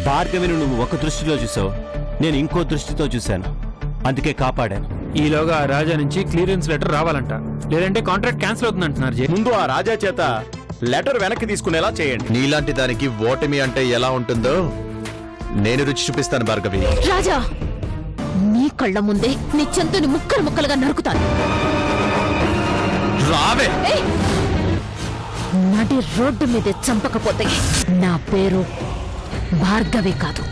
భార్గవిని నువ్వు ఒక దృష్టిలో చూసావు, నేను ఇంకో దృష్టితో చూశాను, అందుకే కాపాడాను. ఈలోగా ఆ రాజా నుంచి క్లియరెన్స్ లెటర్ రావాలంట, లేదంటే కాంట్రాక్ట్ క్యాన్సిల్ అవుతుందంటున్నారు. ముందు ఆ రాజా చేత లెటర్ వెనక్కి తీసుకునేలా చేయండి. నీలాంటి దానికి ఓటమి అంటే ఎలా ఉంటుందో నేను రుచి చూపిస్తాను భార్గవి. రాజా, నీ కళ్ళ ముందే నీ చెంతుని ముక్కలు ముక్కలుగా నరుకుతాను. రావే. నడి రోడ్డు మీద చంపకపోతే నా పేరు భార్గవి కాదు.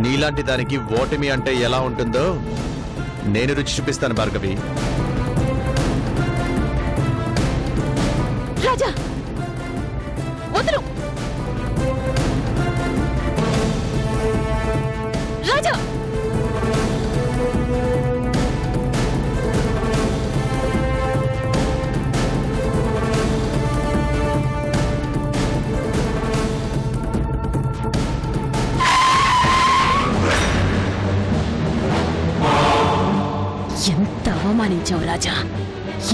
నీలాంటి దానికి ఓటమి అంటే ఎలా ఉంటుందో నేను రుచి చూపిస్తాను భార్గవి. రాజా, వదలు. రాజా, ఎంత అవమానించావు రాజా.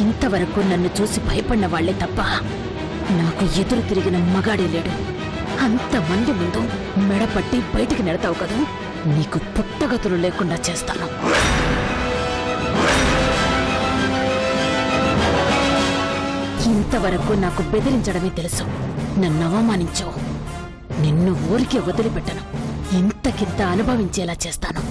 ఇంతవరకు నన్ను చూసి భయపడిన వాళ్లే తప్ప నాకు ఎదురు తిరిగిన మగాడే లేడు. అంతమంది ముందు మెడపట్టి బయటికి నెడతావు కదూ, నీకు పుట్టగతులు లేకుండా చేస్తాను. ఇంతవరకు నాకు బెదిరించడమే తెలుసు. నన్ను అవమానించావు, నిన్ను ఊరికే వదిలిపెట్టను. ఇంతకింత అనుభవించేలా చేస్తాను.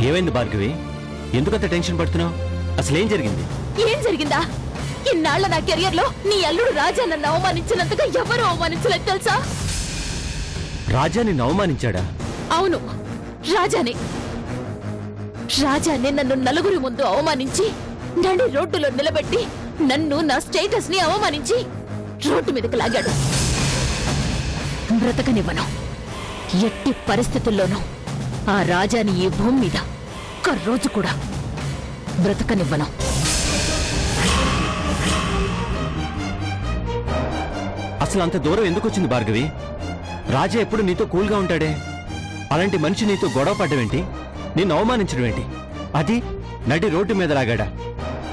ఏమైంది భార్గవి? ఎందుకంత టెన్షన్ పడుతున్నావు? అసలేం జరిగింది? ఏం జరిగిందా? ఇన్నాళ్ల నా కెరియర్ లో నీ అల్లుడు రాజా నన్ను అవమానించినంతగా ఎవరు అవమానించలేదు తెలుసా? రాజా నిన్ను అవమానించాడా? అవును, రాజానే. రాజానే నన్ను నలుగురి ముందు అవమానించి నడి రోడ్డులో నిలబెట్టి నన్ను, నా స్టేటస్ ని అవమానించి రోడ్డు మీదకి లాగాడు. బ్రతకనివ్వను. ఎట్టి పరిస్థితుల్లోనూ ఆ రాజాని ఈ భూమి మీద ఒక్క రోజు కూడా బ్రతకనివ్వను. అసలు అంత దూరం ఎందుకు వచ్చింది భార్గవి? రాజా ఎప్పుడు నీతో కూల్గా ఉంటాడే, అలాంటి మనిషి నీతో గొడవ పడ్డవేంటి? నిన్ను అవమానించడం ఏంటి? అది నడి రోడ్డు మీద లాగాడా?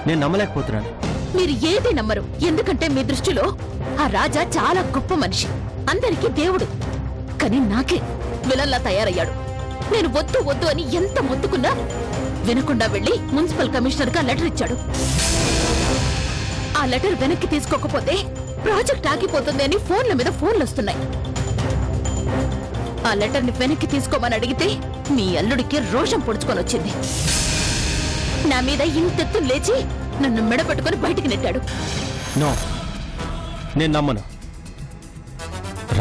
నేను నమ్మలేకపోతున్నాను. మీరు ఏది నమ్మరు, ఎందుకంటే మీ దృష్టిలో ఆ రాజా చాలా గొప్ప మనిషి, అందరికీ దేవుడు. కానీ నాకే విలన్లా తయారయ్యాడు. నేను వద్దు వద్దు అని ఎంత మొత్తుకున్నా వినకుండా వెళ్లి మున్సిపల్ కమిషనర్ గా లెటర్ ఇచ్చాడు. ఆ లెటర్ వెనక్కి తీసుకోకపోతే ప్రాజెక్ట్ ఆగిపోతుంది అని ఫోన్ల మీద ఫోన్లు వస్తున్నాయి. ఆ లెటర్ ని వెనక్కి తీసుకోమని అడిగితే మీ అల్లుడికి రోషం పొడుచుకొని వచ్చింది. నా మీద ఇంతెత్తు లేచి నన్ను మెడపెట్టుకుని బయటికి నెట్టాడు. నో, నేను నమ్మను.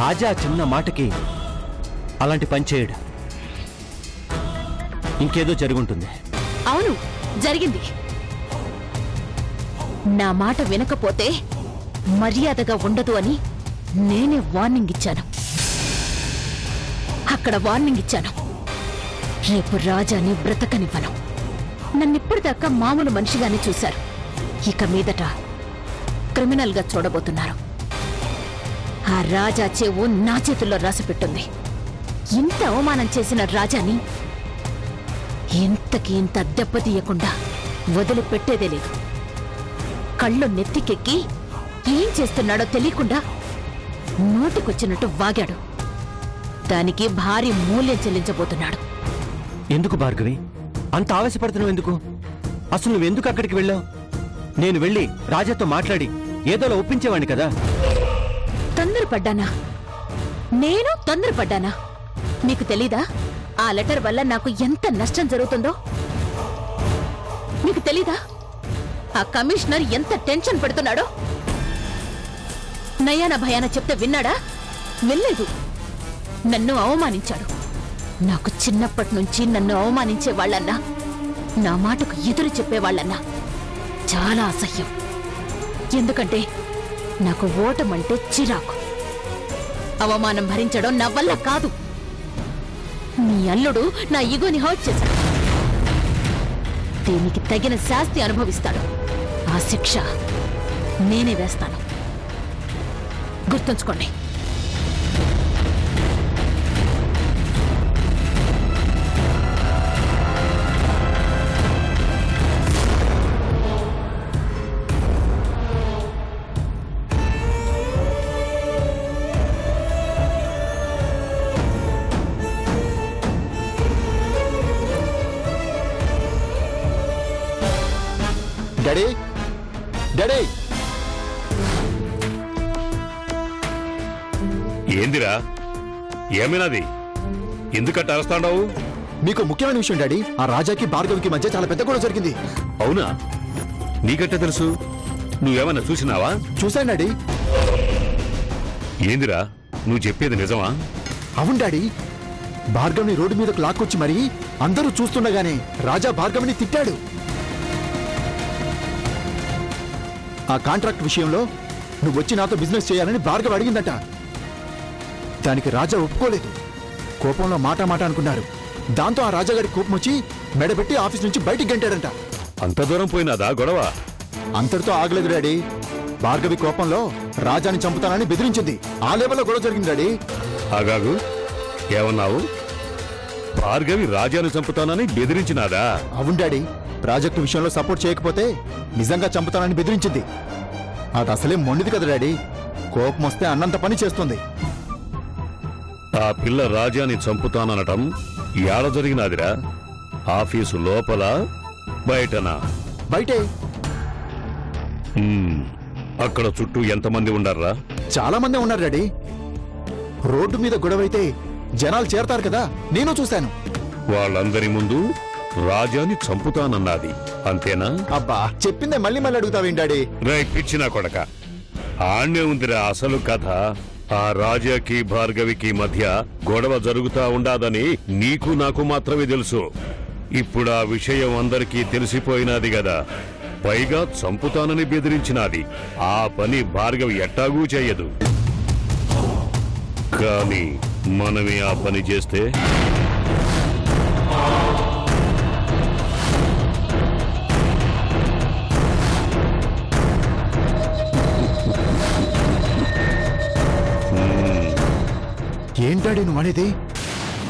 రాజా చిన్న మాటకి అలాంటి పని చేయడు. ఇంకేదో జరుగుంటుంది. అవును, జరిగింది. నా మాట వినకపోతే మర్యాదగా ఉండదు అని నేనే వార్నింగ్ ఇచ్చాను. అక్కడ వార్నింగ్ ఇచ్చాను, రేపు రాజాని బ్రతకనివ్వను. నన్నిప్పటిదాకా మామూలు మనిషిగానే చూశారు, ఇక మీదట క్రిమినల్ గా చూడబోతున్నారు. ఆ రాజా చెవు నా చేతుల్లో రాసిపెట్టుంది. ఇంత అవమానం చేసిన రాజాని ఇంతకి ఇంత దెబ్బతీయకుండా వదిలిపెట్టేదే లేదు. కళ్ళు నెత్తికెక్కి ఏం చేస్తున్నాడో తెలియకుండా నోటికొచ్చినట్టు వాగాడు. దానికి భారీ మూల్యం చెల్లించబోతున్నాడు. ఎందుకు భార్గవి అంత ఆవేశపడుతున్నావు? ఎందుకు? అసలు నువ్వెందుకు అక్కడికి వెళ్ళావు? నేను వెళ్ళి రాజాతో మాట్లాడి ఏదోలా ఒప్పించేవాణ్ణి కదా. తొందరపడ్డానా? నేను తొందరపడ్డానా? మీకు తెలీదా ఆ లెటర్ వల్ల నాకు ఎంత నష్టం జరుగుతుందో? మీకు తెలీదా ఆ కమిషనర్ ఎంత టెన్షన్ పడుతున్నాడో? నయాన భయాన చెప్తే విన్నాడా? వెళ్ళలేదు. నన్ను అవమానించాడు. నాకు చిన్నప్పటి నుంచి నన్ను అవమానించే వాళ్ళన్నా, నా మాటకు ఎదురు చెప్పేవాళ్ళన్నా చాలా అసహ్యం. ఎందుకంటే నాకు ఓటమంటే చిరాకు. అవమానం భరించడం నా వల్ల కాదు. నీ అల్లుడు నా ఈగోని హర్ట్ చేశాడు. దీనికి తగిన శాస్తి అనుభవిస్తాడు. ఆ శిక్ష నేనే వేస్తాను. గుర్తుంచుకోండి. డాడీ, డాడీ, ఏందిరా? ఏమైనాది? ఎందుకట్ట అరుస్తాండావు? మీకు ముఖ్యమైన విషయం డాడీ. ఆ రాజాకి భార్గవికి మధ్య చాలా పెద్ద గొడవ జరిగింది. అవునా? నీకట్ట తెలుసు? నువ్వేమన్నా చూసినావా? చూశాను డాడీ. ఏందిరా నువ్వు చెప్పేది నిజమా? అవును డాడీ. భార్గవిని రోడ్డు మీదకు లాక్కొచ్చి మరీ అందరూ చూస్తుండగానే రాజా భార్గవిని తిట్టాడు. ఆ కాంట్రాక్ట్ విషయంలో నువ్వు వచ్చి నాతో బిజినెస్ చేయాలని భార్గవి అడిగిందట. దానికి రాజా ఒప్పుకోలేదు. కోపంలో మాట అనుకున్నారు. దాంతో ఆ రాజాగారి కోపం వచ్చి మెడబెట్టి ఆఫీస్ నుంచి బయటికి గంటాడంట. అంత దూరం పోయినాదా గొడవ? అంతటితో ఆగలేదు డాడీ. భార్గవి కోపంలో రాజాని చంపుతానని బెదిరించింది. ఆ లెవెల్లో గొడవ జరిగింది డాడీ. ఆగాగు, ఏమన్నావు? భార్గవి రాజాను చంపుతానని బెదిరించినాదా? అవును డాడీ. ప్రాజెక్టు విషయంలో సపోర్ట్ చేయకపోతే నిజంగా చంపుతానని బెదిరించింది. అది అసలే మొండిది కదా డాడీ. కోపం వస్తే అన్నంత పని చేస్తుంది. ఆ పిల్ల రాజాని చంపుతాననటం ఏడ జరిగినాదిరా? ఆఫీసు లోపల బయటనా? బయటే. అక్కడ చుట్టూ ఎంతమంది ఉండారా? చాలా మంది ఉన్నారు డాడీ. రోడ్డు మీద గొడవైతే జనాలు చేరతారు కదా, నేను చూశాను. వాళ్ళందరి ముందు రాజాని చంపుతానన్నది అంతేనా? అబ్బా, చెప్పిందే మళ్ళీ మళ్ళీ అడుగుతావేం డాడీ? రై పిచ్చినా కొడక, ఆణ్ణే ఉందిరా అసలు కథ. ఆ రాజాకి భార్గవికి మధ్య గొడవ జరుగుతా ఉండాదని నీకు నాకు మాత్రమే తెలుసు. ఇప్పుడు ఆ విషయం అందరికీ తెలిసిపోయినది గదా. పైగా చంపుతానని బెదిరించినది. ఆ పని భార్గవి ఎట్టాగూ చెయ్యదు. కానీ మనమే ఆ పని చేస్తే ఏంటాడి నువ్వు అనేది?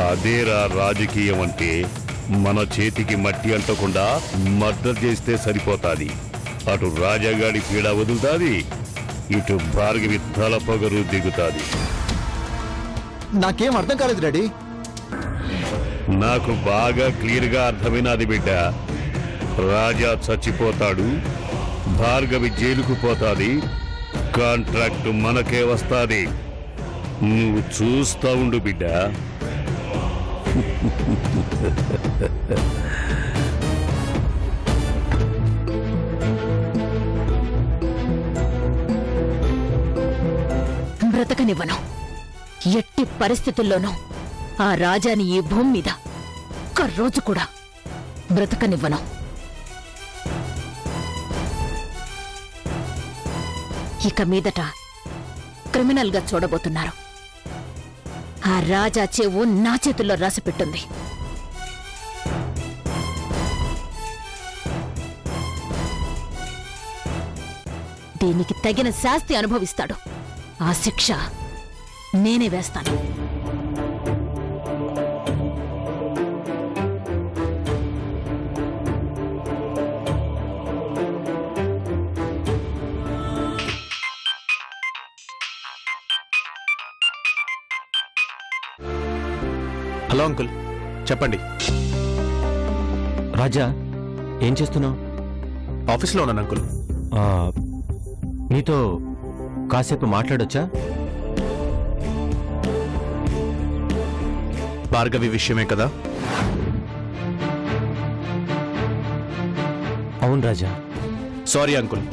అదేరా రాజకీయం అంటే. మన చేతికి మట్టి అంటకుండా మర్డర్ చేస్తే సరిపోతాది. అటు రాజాగాడి పీడ వదులుతాది, ఇటు భార్గవి తల పొగరు దిగుతాది. నాకేం అర్థం కాలేదు డాడీ. నాకు బాగా క్లియర్గా అర్థమైనది బిడ్డ. రాజా చచ్చిపోతాడు, భార్గవి జైలుకు పోతాది, కాంట్రాక్ట్ మనకే వస్తాది. నువ్వు చూస్తా ఉండు బిడ్డ. బ్రతకనివ్వను. ఎట్టి పరిస్థితుల్లోనూ ఆ రాజాని ఈ భూమి మీద ఒక్క రోజు కూడా బ్రతకనివ్వను. ఇక మీదట క్రిమినల్ గా చూడబోతున్నారు. ఆ రాజా చెవు నా చేతుల్లో రాసిపెట్టుంది. దీనికి తగిన శాస్తి అనుభవిస్తాడు. ఆ శిక్ష నేనే వేస్తాను. హలో అంకుల్, చెప్పండి. రాజా, ఏం చేస్తున్నావు? ఆఫీస్లో ఉన్నాను అంకుల్. నీతో కాసేపు మాట్లాడొచ్చా? భార్గవి విషయమే కదా? అవును రాజా. సారీ అంకుల్,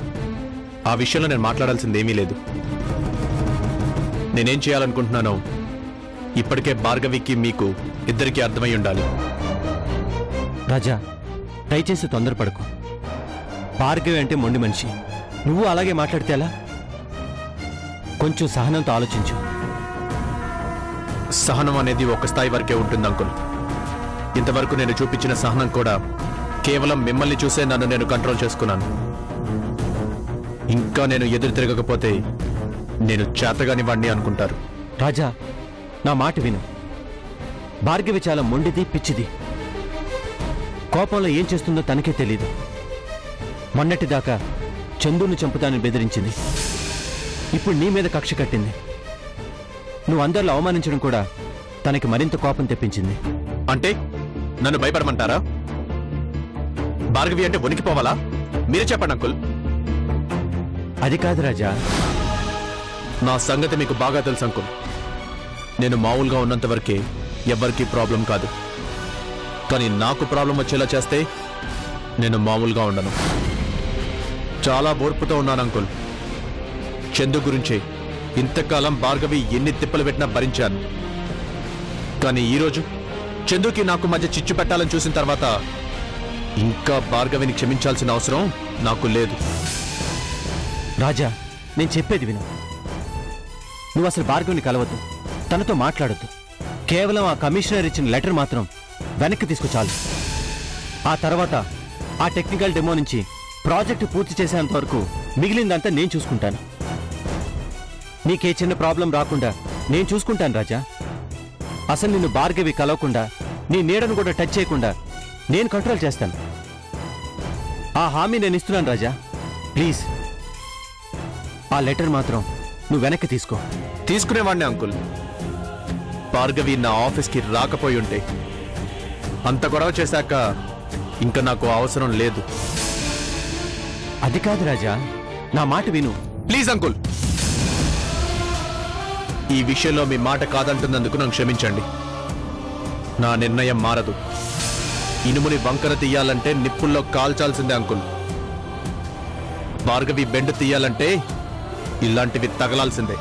ఆ విషయంలో నేను మాట్లాడాల్సింది ఏమీ లేదు. నేనేం చేయాలనుకుంటున్నానో ఇప్పటికే భార్గవికి మీకు ఇద్దరికీ అర్థమై ఉండాలి. రాజా, దయచేసి తొందరపడకు. భార్గవి అంటే మొండి మనిషి. నువ్వు అలాగే మాట్లాడితే ఎలా? కొంచెం సహనంతో ఆలోచించు. సహనం అనేది ఒక స్థాయి వరకే ఉంటుంది అంకుల్. ఇంతవరకు నేను చూపించిన సహనం కూడా కేవలం మిమ్మల్ని చూసే నన్ను నేను కంట్రోల్ చేసుకున్నాను. ఇంకా నేను ఎదురు తిరగకపోతే నేను చేతగాని వాడిని అనుకుంటారు. రాజా, నా మాట విను. భార్గవి చాలా మొండిది, పిచ్చిది. కోపంలో ఏం చేస్తుందో తనకే తెలీదు. మొన్నటిదాకా చందుని చంపుతానని బెదిరించింది. ఇప్పుడు నీ మీద కక్ష కట్టింది. నువ్వు అందరిలో అవమానించడం కూడా తనకి మరింత కోపం తెప్పించింది. అంటే నన్ను భయపడమంటారా? భార్గవి అంటే వణికిపోవాలా? మీరే చెప్పండి అంకుల్. అది కాదు రాజా. నా సంగతి మీకు బాగా తెలుసు అంకుల్. నేను మామూలుగా ఉన్నంత వరకే ఎవ్వరికీ ప్రాబ్లం కాదు. కానీ నాకు ప్రాబ్లం వచ్చేలా చేస్తే నేను మామూలుగా ఉండను. చాలా ఓర్పుతో ఉన్నాను అంకుల్. చందు గురించి ఇంతకాలం భార్గవి ఎన్ని తిప్పలు పెట్టినా భరించాను. కానీ ఈరోజు చందుకి నాకు మధ్య చిచ్చు పెట్టాలని చూసిన తర్వాత ఇంకా భార్గవిని క్షమించాల్సిన అవసరం నాకు లేదు. రాజా, నేను చెప్పేది విను. నువ్వు అసలు భార్గవిని కలవద్దు, తనతో మాట్లాడొద్దు. కేవలం ఆ కమిషనర్ ఇచ్చిన లెటర్ మాత్రం వెనక్కి తీసుకు చాలు. ఆ తర్వాత ఆ టెక్నికల్ డెమో నుంచి ప్రాజెక్టు పూర్తి చేసేంత వరకు మిగిలిందంతా నేను చూసుకుంటాను. నీకే చిన్న ప్రాబ్లం రాకుండా నేను చూసుకుంటాను రాజా. అసలు నిన్ను భార్గవి కలవకుండా, నీ నీడను కూడా టచ్ చేయకుండా నేను కంట్రోల్ చేస్తాను. ఆ హామీ నేను ఇస్తున్నాను రాజా. ప్లీజ్, ఆ లెటర్ మాత్రం నువ్వు వెనక్కి తీసుకో. తీసుకునేవాడిని అంకుల్. భార్గవి నా ఆఫీస్కి రాకపోయి ఉంటే, అంత గొడవ చేశాక ఇంకా నాకు అవసరం లేదు. అది కాదు రాజా, నా మాట విను. ప్లీజ్ అంకుల్, ఈ విషయంలో మీ మాట కాదంటున్నందుకు నన్ను క్షమించండి. నా నిర్ణయం మారదు. ఇనుముని వంకర తీయాలంటే నిప్పుల్లో కాల్చాల్సిందే అంకుల్. భార్గవి బెండు తీయాలంటే ఇలాంటివి తగలాల్సిందే.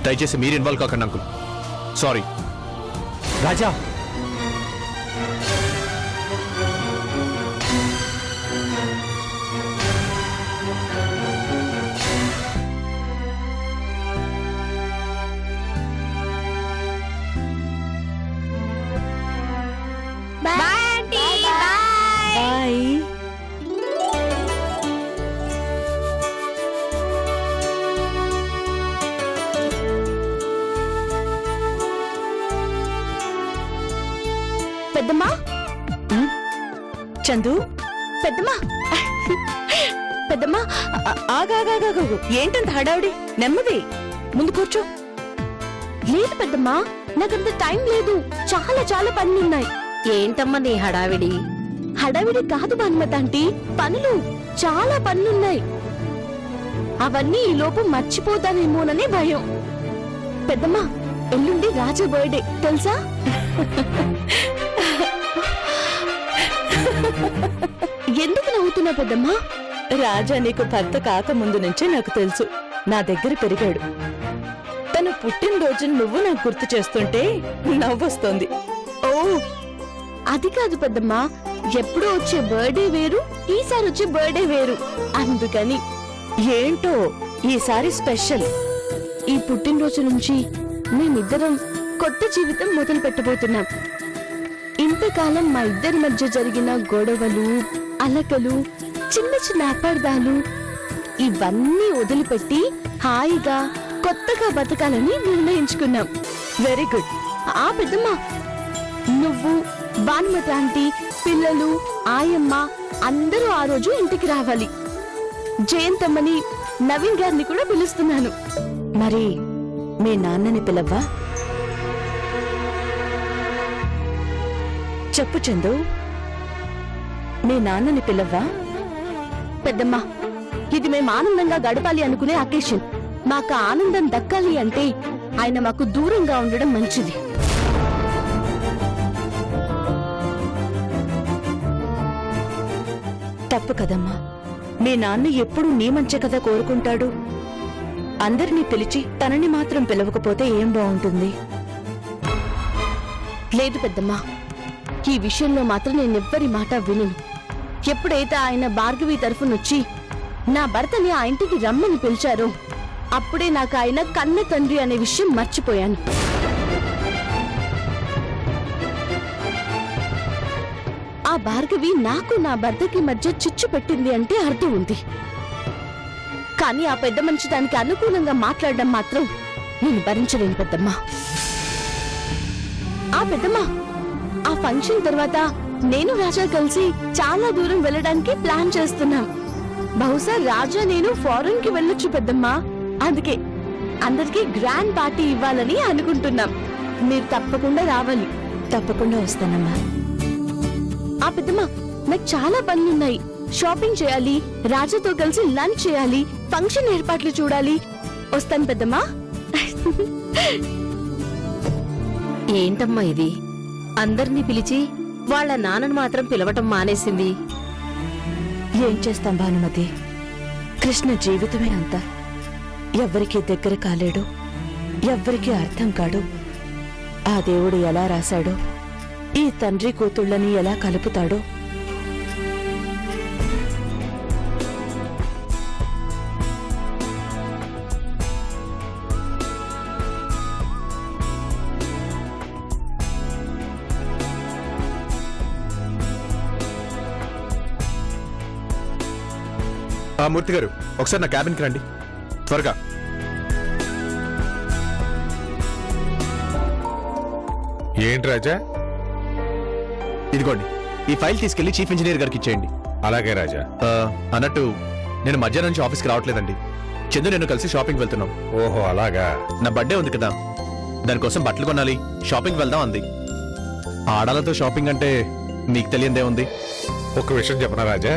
దయచేసి మీరు ఇన్వాల్వ్ కాకండి అంకుల్. సారీ. రాజా, పెద్దమ్మా. చందు, పెద్దమ్మా, పెద్దమ్మా, ఆగాగాగాగు, ఏంటంత హడావుడి? నెమ్మది, ముందు కూర్చో. లేదు పెద్దమ్మా, నాకంత టైం లేదు. చాలా చాలా పనులున్నాయి. ఏంటమ్మా నీ హడావిడి? హడావిడి కాదు భానుమతి ఆంటీ, పనులు, చాలా పనులున్నాయి. అవన్నీ ఈ లోపు మర్చిపోతానేమోనని భయం. పెద్దమ్మా, ఎల్లుండి రాజా బర్త్డే తెలుసా? ఎందుకు నవ్వుతున్నా పెద్దమ్మా? రాజా నీకు భర్త కాకముందు నుంచే నాకు తెలుసు. నా దగ్గర పెరిగాడు. తను పుట్టినరోజు నువ్వు నాకు గుర్తు చేస్తుంటే నవ్వొస్తోంది. ఓ, అది కాదు పెద్దమ్మా, ఎప్పుడో వచ్చే బర్త్డే వేరు, ఈసారి వచ్చే బర్త్డే వేరు, అందుకని. ఏంటో ఈసారి స్పెషల్. ఈ పుట్టినరోజు నుంచి మేమిద్దరం కొత్త జీవితం మొదలు పెట్టబోతున్నాం. ఇంతకాలం మా ఇద్దరి మధ్య జరిగిన గొడవలు, అలకలు, చిన్న చిన్న అపార్థాలు ఇవన్నీ వదిలిపెట్టి హాయిగా కొత్తగా బతకాలని నిర్ణయించుకున్నాం. Very good. ఆ పెద్దమ్మా, నువ్వు, భానుమతి ఆంటీ, పిల్లలు, ఆయమ్మ అందరూ ఆ రోజు ఇంటికి రావాలి. జయంతమ్మని, నవీన్ గారిని కూడా పిలుస్తున్నాను. మరి మీ నాన్నని పిలవ్వా? చెప్పు చందు, మీ నాన్నని పిల్లవ్వా? పెద్దమ్మా, ఇది మేము ఆనందంగా గడపాలి అనుకునే అకేషన్. మాకు ఆనందం దక్కాలి అంటే ఆయన మాకు దూరంగా ఉండడం మంచిది. తప్పు కదమ్మా. మీ నాన్న ఎప్పుడూ నీ మంచి కదా కోరుకుంటాడు. అందరినీ పిలిచి తనని మాత్రం పిలవకపోతే ఏం బాగుంటుంది? లేదు పెద్దమ్మా, ఈ విషయంలో మాత్రం నేనెవ్వరి మాట వినను. ఎప్పుడైతే ఆయన భార్గవి తరఫునొచ్చి నా భర్తని ఆ ఇంటికి రమ్మని పిలిచారో అప్పుడే నాకు ఆయన కన్న తండ్రి అనే విషయం మర్చిపోయాను. ఆ భార్గవి నాకు నా భర్తకి మధ్య చిచ్చు పెట్టింది అంటే అర్థం ఉంది. కానీ ఆ పెద్ద మనిషి దానికి అనుకూలంగా మాట్లాడడం మాత్రం నేను భరించలేను పెద్దమ్మా. పెద్దమ్మా, ఆ ఫంక్షన్ తర్వాత నేను రాజా కలిసి చాలా దూరం వెళ్ళడానికి ప్లాన్ చేస్తున్నాం. బహుశా రాజా నేను ఫారెన్ కి వెళ్ళొచ్చు పెద్దమ్మా. అందుకే అందరికీ గ్రాండ్ పార్టీ ఇవ్వాలని అనుకుంటున్నాం. మీరు తప్పకుండా రావాలి. తప్పకుండా వస్తానమ్మా. పెద్దమ్మా, నాకు చాలా పనులున్నాయి. షాపింగ్ చేయాలి, రాజాతో కలిసి లంచ్ చేయాలి, ఫంక్షన్ ఏర్పాట్లు చూడాలి. వస్తాను పెద్దమ్మా. ఏంటమ్మా ఇది? అందర్నీ పిలిచి వాళ్ళ నాన్నను మాత్రం పిలవటం మానేసింది. ఏం చేస్తాం భానుమతి, కృష్ణ జీవితమే అంతా. ఎవ్వరికీ దగ్గర కాలేడు, ఎవ్వరికీ అర్థం కాడు. ఆ దేవుడు ఎలా రాశాడో, ఈ తండ్రి కూతుళ్ళని ఎలా కలుపుతాడో. మూర్తి గారు, ఒకసారి నా క్యాబిన్కి రండి త్వరగా. ఏంటి రాజా? ఇదిగోండి, ఈ ఫైల్ తీసుకెళ్లి చీఫ్ ఇంజనీర్ గారికి ఇచ్చేయండి. అలాగే రాజా. అన్నట్టు నేను మధ్యాహ్నం నుంచి ఆఫీస్కి రావట్లేదండి. చందు నేను కలిసి షాపింగ్ వెళ్తున్నాం. ఓహో అలాగా. నా బర్త్డే ఉంది కదా, దానికోసం బట్టలు కొనాలి, షాపింగ్ వెళ్దాం అంది. ఆడాలతో షాపింగ్ అంటే మీకు తెలియందే ఉంది. ఒక విషయం చెప్పనా రాజా,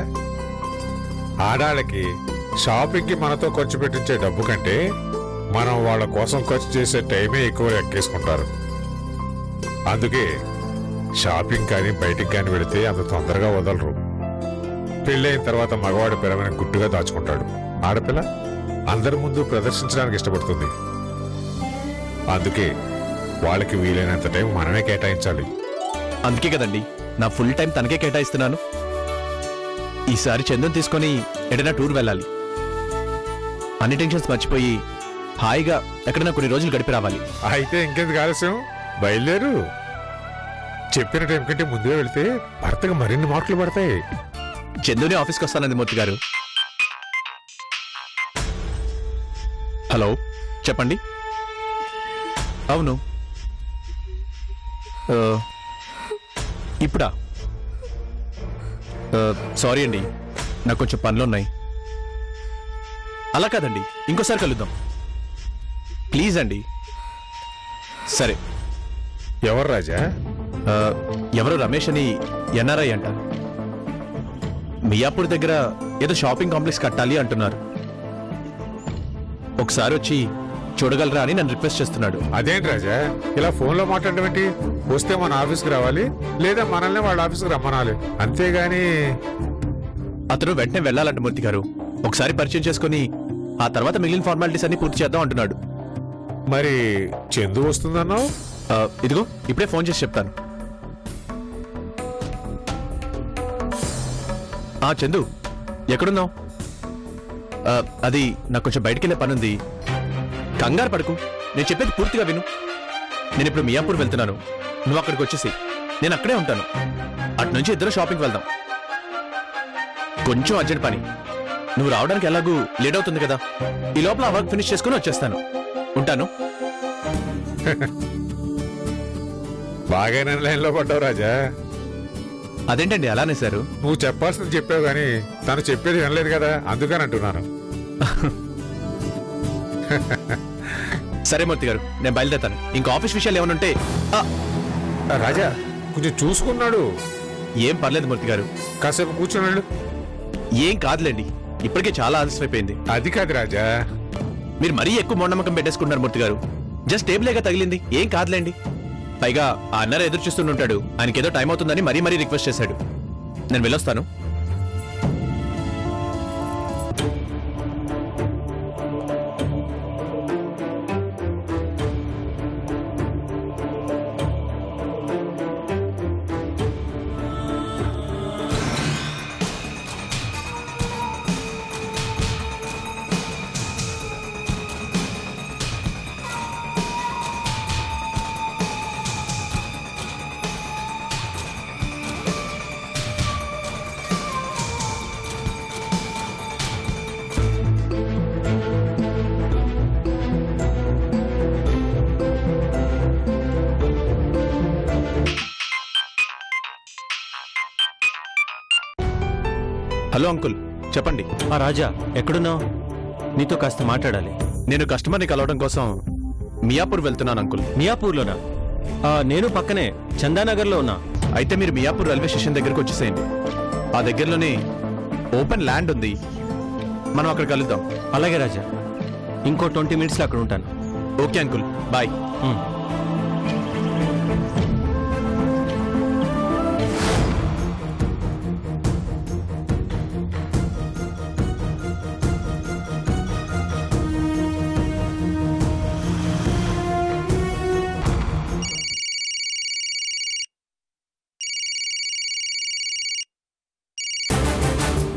ఆడాళ్ళకి షాపింగ్కి మనతో ఖర్చు పెట్టించే డబ్బు కంటే మనం వాళ్ళ కోసం ఖర్చు చేసే టైమే ఎక్కువ ఎక్కేసుకుంటారు. అందుకే షాపింగ్ కానీ బయటికి కానీ వెళితే అంత తొందరగా వదలరు. పెళ్ళైన తర్వాత మగవాడి పిల్లలని గుట్టుగా దాచుకుంటాడు. ఆడపిల్ల అందరి ముందు ప్రదర్శించడానికి ఇష్టపడుతుంది. అందుకే వాళ్ళకి వీలైనంత టైం మనమే కేటాయించాలి. అందుకే కదండి నా ఫుల్ టైం తనకే కేటాయిస్తున్నాను. ఈసారి చందన్ తీసుకొని ఎటైనా టూర్ వెళ్ళాలి. అన్ని టెన్షన్స్ మర్చిపోయి హాయిగా ఎక్కడైనా కొన్ని రోజులు గడిపి రావాలి. అయితే ఇంకెందుకు ఆలస్యం, బయలుదేరు. చెప్పిన టైం కంటే ముందే వెళితే భర్తకు మరిన్ని మార్కులు పడతాయి. చందుని ఆఫీస్కి వస్తానంది మూర్తి గారు. హలో చెప్పండి. అవును, ఇప్పుడా? సారీ అండి, నాకు కొంచెం పనులున్నాయి. అలా కాదండి, ఇంకోసారి కలుద్దాం ప్లీజ్ అండి. సరే. ఎవరు రాజా? ఎవరు రమేష్ అని ఎన్ఆర్ఐ అంట. మియాపూర్ దగ్గర ఏదో షాపింగ్ కాంప్లెక్స్ కట్టాలి అంటున్నారు. ఒకసారి వచ్చి చూడగలరా అని నన్ను రిక్వెస్ట్ చేస్తున్నాడు. అదేంటి రాజా ఇలా ఫోన్లో మాట్లాడడం ఏంటి? వస్తే మన ఆఫీస్కి రావాలి, లేదా మనల్ని వాళ్ళ ఆఫీస్కి రమ్మనాలి, అంతేగాని. అతను వెంటనే వెళ్ళాలంట మూర్తి గారు. ఒకసారి పరిచయం చేసుకుని ఆ తర్వాత మిగిలిన ఫార్మాలిటీస్ అన్ని పూర్తి చేద్దాం అంటున్నాడు. మరి చందు వస్తుందన్నావు? ఇదిగో ఇప్పుడే ఫోన్ చేసి చెప్తాను. చందు ఎక్కడున్నావు? అది నాకు కొంచెం బయటికి వెళ్ళే పనుంది. కంగారు పడుకు, నేను చెప్పేది పూర్తిగా విను. నేను ఇప్పుడు మియాపూర్ వెళ్తున్నాను, నువ్వు అక్కడికి వచ్చేసి నేను అక్కడే ఉంటాను. అటు నుంచి ఇద్దరు షాపింగ్ వెళ్దాం. కొంచెం అర్జెంట్ పని, నువ్వు రావడానికి ఎలాగూ లేట్ అవుతుంది కదా. ఈ లోపల ఆ వర్క్ ఫినిష్ చేసుకుని వచ్చేస్తాను. ఉంటాను. బాగానే లైన్లో పడ్డావు రాజా. అదేంటండి అలానే సారు? నువ్వు చెప్పాల్సింది చెప్పావు కానీ తను చెప్పేది వినలేదు కదా, అందుకని అంటున్నాను. సరే మూర్తి గారు, నేను బయలుదేరుతాను. ఇంకా ఆఫీస్ విషయాలు ఏమైనా ఉంటే. రాజా కొంచెం చూసుకున్నాడు. ఏం పర్లేదు మూర్తి గారు, కాసేపు కూర్చున్నాడు. ఏం కాదులేండి, ఇప్పటికే చాలా ఆలస్యం అయిపోయింది. అది కాదు రాజా, మీరు మరీ ఎక్కువ మూఢనమ్మకం పెట్టేసుకుంటున్నారు మూర్తి గారు. జస్ట్ టేబులేగా తగిలింది, ఏం కాదులేండి. పైగా ఆ అన్నర ఎదురు చూస్తుంటాడు, ఆయనకేదో టైం అవుతుందని మరీ మరీ రిక్వెస్ట్ చేశాడు. నేను వెళ్ళొస్తాను. హలో అంకుల్, చెప్పండి. రాజా ఎక్కడున్నావు? నీతో కాస్త మాట్లాడాలి. నేను కస్టమర్ని కలవడం కోసం మియాపూర్ వెళ్తున్నాను అంకుల్. మియాపూర్లోనా? నేను పక్కనే చందానగర్లో ఉన్నా. అయితే మీరు మియాపూర్ రైల్వే స్టేషన్ దగ్గరకు వచ్చేసేయండి. ఆ దగ్గరలోనే ఓపెన్ ల్యాండ్ ఉంది, మనం అక్కడ కలుద్దాం. అలాగే రాజా, ఇంకో 20 మినిట్స్లో అక్కడ ఉంటాను. Okay uncle, bye.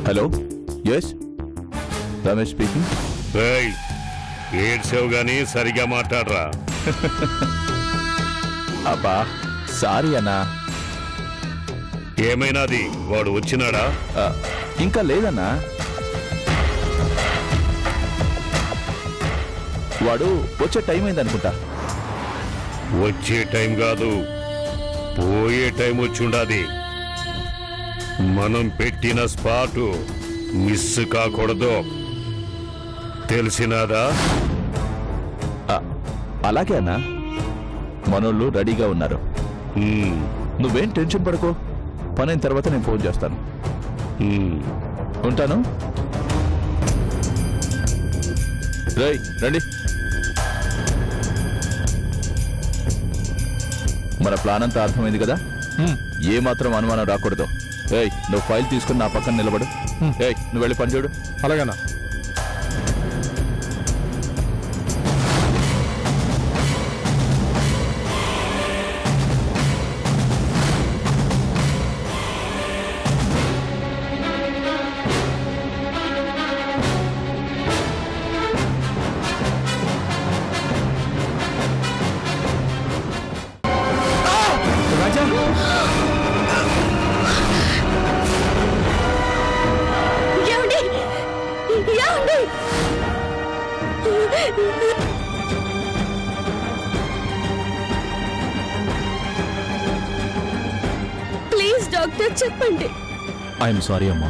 Hello, yes Ramesh speaking. ఏడ్చావు గానీ సరిగా మాట్లాడరా. అబ్బా సారీ అన్నా. ఏమైనాది, వాడు వచ్చినాడా? ఇంకా లేదన్నా, వాడు వచ్చే టైం అయింది అనుకుంటా. వచ్చే టైం కాదు, పోయే టైం వచ్చి ఉండాది. మనం పెట్టిన స్పాటు మిస్ కాకూడదు, తెలిసినాదా? అలాగే అన్నా, మనోళ్ళు రెడీగా ఉన్నారు. నువ్వేం టెన్షన్ పడుకో, పని అయిన తర్వాత నేను ఫోన్ చేస్తాను. ఉంటాను. రండి. మన ప్లాన్ అంతా అర్థమైంది కదా? ఏ మాత్రం అనుమానం రాకూడదు. నువ్వు ఫైల్ తీసుకుని నా పక్కన నిలబడు. నువ్వు వెళ్ళి పని చూడు. అలాగేనా? ప్లీజ్ డాక్టర్ చెప్పండి. ఐఎమ్ సారీ అమ్మా.